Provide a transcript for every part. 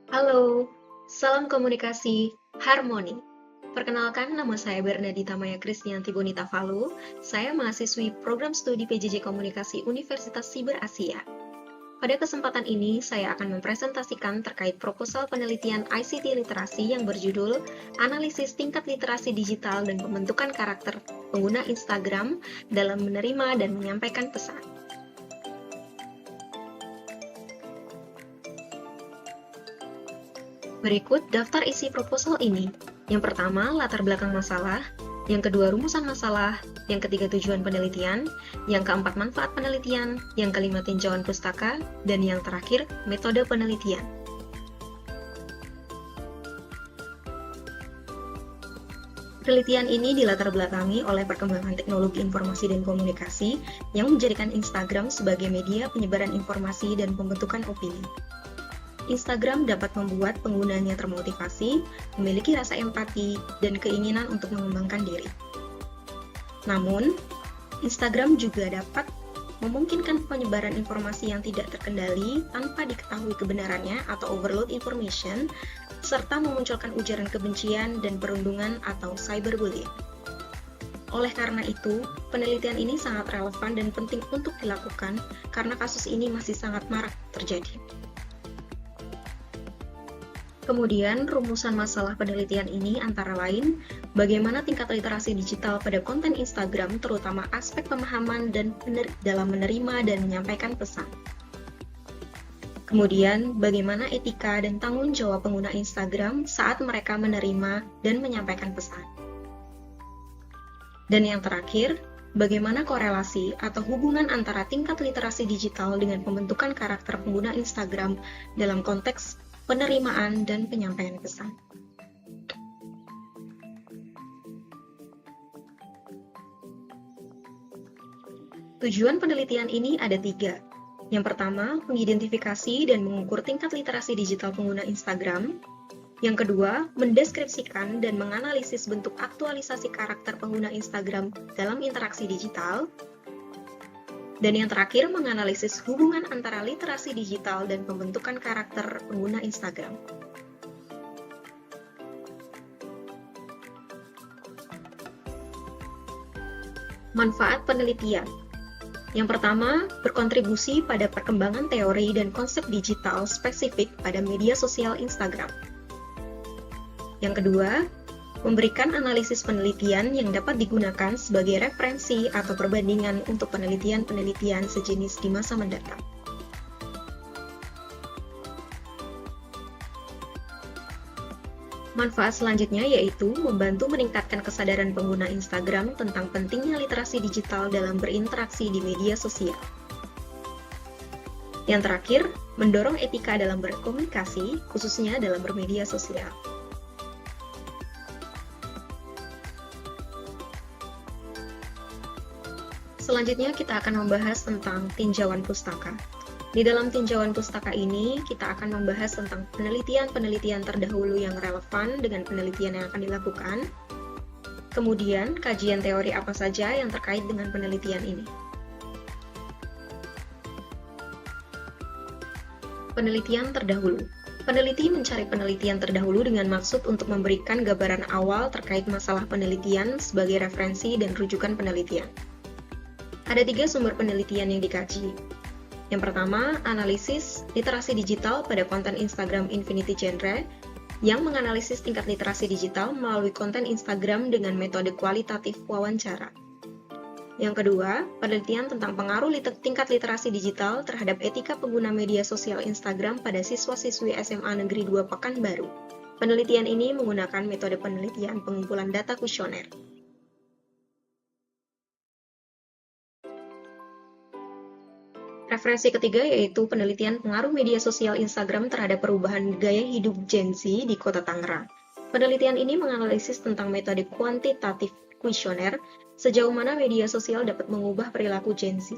Halo, salam komunikasi harmoni. Perkenalkan, nama saya Bernadita Maya Kristianti Bonita Falu. Saya mahasiswi Program Studi PJJ Komunikasi Universitas Siber Asia. Pada kesempatan ini, saya akan mempresentasikan terkait proposal penelitian ICT literasi yang berjudul Analisis Tingkat Literasi Digital dan Pembentukan Karakter Pengguna Instagram dalam Menerima dan Menyampaikan Pesan. Berikut daftar isi proposal ini. Yang pertama, latar belakang masalah. Yang kedua, rumusan masalah. Yang ketiga, tujuan penelitian. Yang keempat, manfaat penelitian. Yang kelima, tinjauan pustaka. Dan yang terakhir, metode penelitian. Penelitian ini dilatar belakangi oleh perkembangan teknologi informasi dan komunikasi yang menjadikan Instagram sebagai media penyebaran informasi dan pembentukan opini. Instagram dapat membuat penggunanya termotivasi, memiliki rasa empati, dan keinginan untuk mengembangkan diri. Namun, Instagram juga dapat memungkinkan penyebaran informasi yang tidak terkendali tanpa diketahui kebenarannya atau overload information, serta memunculkan ujaran kebencian dan perundungan atau cyberbullying. Oleh karena itu, penelitian ini sangat relevan dan penting untuk dilakukan karena kasus ini masih sangat marak terjadi. Kemudian, rumusan masalah penelitian ini antara lain, bagaimana tingkat literasi digital pada konten Instagram, terutama aspek pemahaman dan dalam menerima dan menyampaikan pesan. Kemudian, bagaimana etika dan tanggung jawab pengguna Instagram saat mereka menerima dan menyampaikan pesan. Dan yang terakhir, bagaimana korelasi atau hubungan antara tingkat literasi digital dengan pembentukan karakter pengguna Instagram dalam konteks penerimaan dan penyampaian pesan. Tujuan penelitian ini ada 3. Yang pertama, mengidentifikasi dan mengukur tingkat literasi digital pengguna Instagram. Yang kedua, mendeskripsikan dan menganalisis bentuk aktualisasi karakter pengguna Instagram dalam interaksi digital. Dan yang terakhir, menganalisis hubungan antara literasi digital dan pembentukan karakter pengguna Instagram. Manfaat penelitian. Yang pertama, berkontribusi pada perkembangan teori dan konsep digital spesifik pada media sosial Instagram. Yang kedua, memberikan analisis penelitian yang dapat digunakan sebagai referensi atau perbandingan untuk penelitian-penelitian sejenis di masa mendatang. Manfaat selanjutnya yaitu membantu meningkatkan kesadaran pengguna Instagram tentang pentingnya literasi digital dalam berinteraksi di media sosial. Yang terakhir, mendorong etika dalam berkomunikasi, khususnya dalam bermedia sosial. Selanjutnya kita akan membahas tentang tinjauan pustaka. Di dalam tinjauan pustaka ini, kita akan membahas tentang penelitian-penelitian terdahulu yang relevan dengan penelitian yang akan dilakukan. Kemudian, kajian teori apa saja yang terkait dengan penelitian ini. Penelitian terdahulu. Peneliti mencari penelitian terdahulu dengan maksud untuk memberikan gambaran awal terkait masalah penelitian sebagai referensi dan rujukan penelitian. Ada 3 sumber penelitian yang dikaji. Yang pertama, analisis literasi digital pada konten Instagram Infinity Genre yang menganalisis tingkat literasi digital melalui konten Instagram dengan metode kualitatif wawancara. Yang kedua, penelitian tentang pengaruh tingkat literasi digital terhadap etika pengguna media sosial Instagram pada siswa-siswi SMA Negeri 2 Pekanbaru. Penelitian ini menggunakan metode penelitian pengumpulan data kuesioner. Referensi ketiga yaitu penelitian pengaruh media sosial Instagram terhadap perubahan gaya hidup Gen Z di Kota Tangerang. Penelitian ini menganalisis tentang metode kuantitatif kuesioner, sejauh mana media sosial dapat mengubah perilaku Gen Z.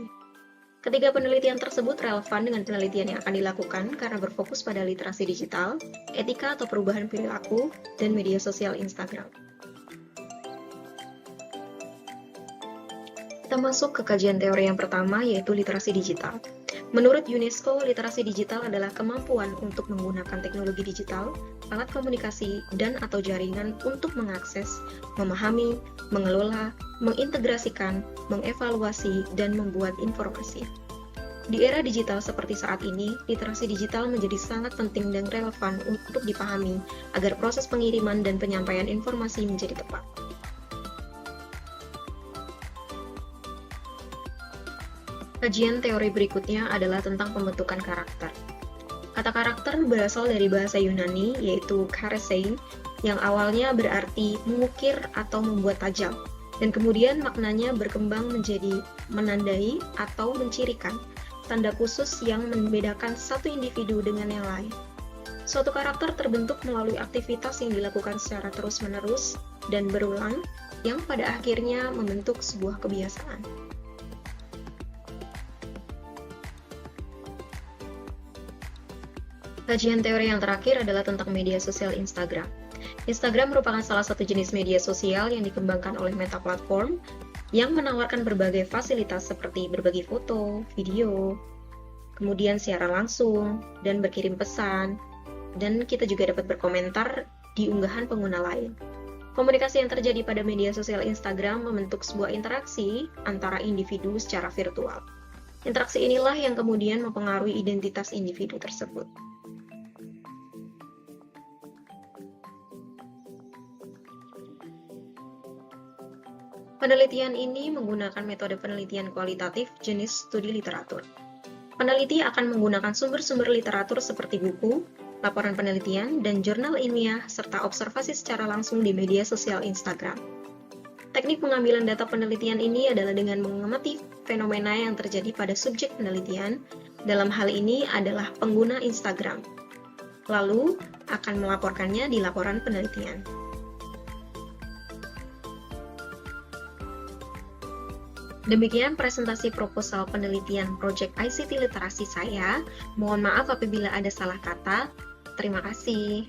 Ketiga penelitian tersebut relevan dengan penelitian yang akan dilakukan karena berfokus pada literasi digital, etika atau perubahan perilaku, dan media sosial Instagram. Kita masuk ke kajian teori yang pertama, yaitu literasi digital. Menurut UNESCO, literasi digital adalah kemampuan untuk menggunakan teknologi digital, alat komunikasi, dan/atau jaringan untuk mengakses, memahami, mengelola, mengintegrasikan, mengevaluasi, dan membuat informasi. Di era digital seperti saat ini, literasi digital menjadi sangat penting dan relevan untuk dipahami agar proses pengiriman dan penyampaian informasi menjadi tepat. Kajian teori berikutnya adalah tentang pembentukan karakter. Kata karakter berasal dari bahasa Yunani, yaitu charesein, yang awalnya berarti mengukir atau membuat tajam, dan kemudian maknanya berkembang menjadi menandai atau mencirikan, tanda khusus yang membedakan satu individu dengan yang lain. Suatu karakter terbentuk melalui aktivitas yang dilakukan secara terus-menerus dan berulang, yang pada akhirnya membentuk sebuah kebiasaan. Kajian teori yang terakhir adalah tentang media sosial Instagram. Instagram merupakan salah satu jenis media sosial yang dikembangkan oleh Meta Platform yang menawarkan berbagai fasilitas seperti berbagi foto, video, kemudian siaran langsung, dan berkirim pesan, dan kita juga dapat berkomentar di unggahan pengguna lain. Komunikasi yang terjadi pada media sosial Instagram membentuk sebuah interaksi antara individu secara virtual. Interaksi inilah yang kemudian mempengaruhi identitas individu tersebut. Penelitian ini menggunakan metode penelitian kualitatif jenis studi literatur. Peneliti akan menggunakan sumber-sumber literatur seperti buku, laporan penelitian, dan jurnal ilmiah, serta observasi secara langsung di media sosial Instagram. Teknik pengambilan data penelitian ini adalah dengan mengamati fenomena yang terjadi pada subjek penelitian, dalam hal ini adalah pengguna Instagram. Lalu, akan melaporkannya di laporan penelitian. Demikian presentasi proposal penelitian Project ICT Literasi saya. Mohon maaf apabila ada salah kata. Terima kasih.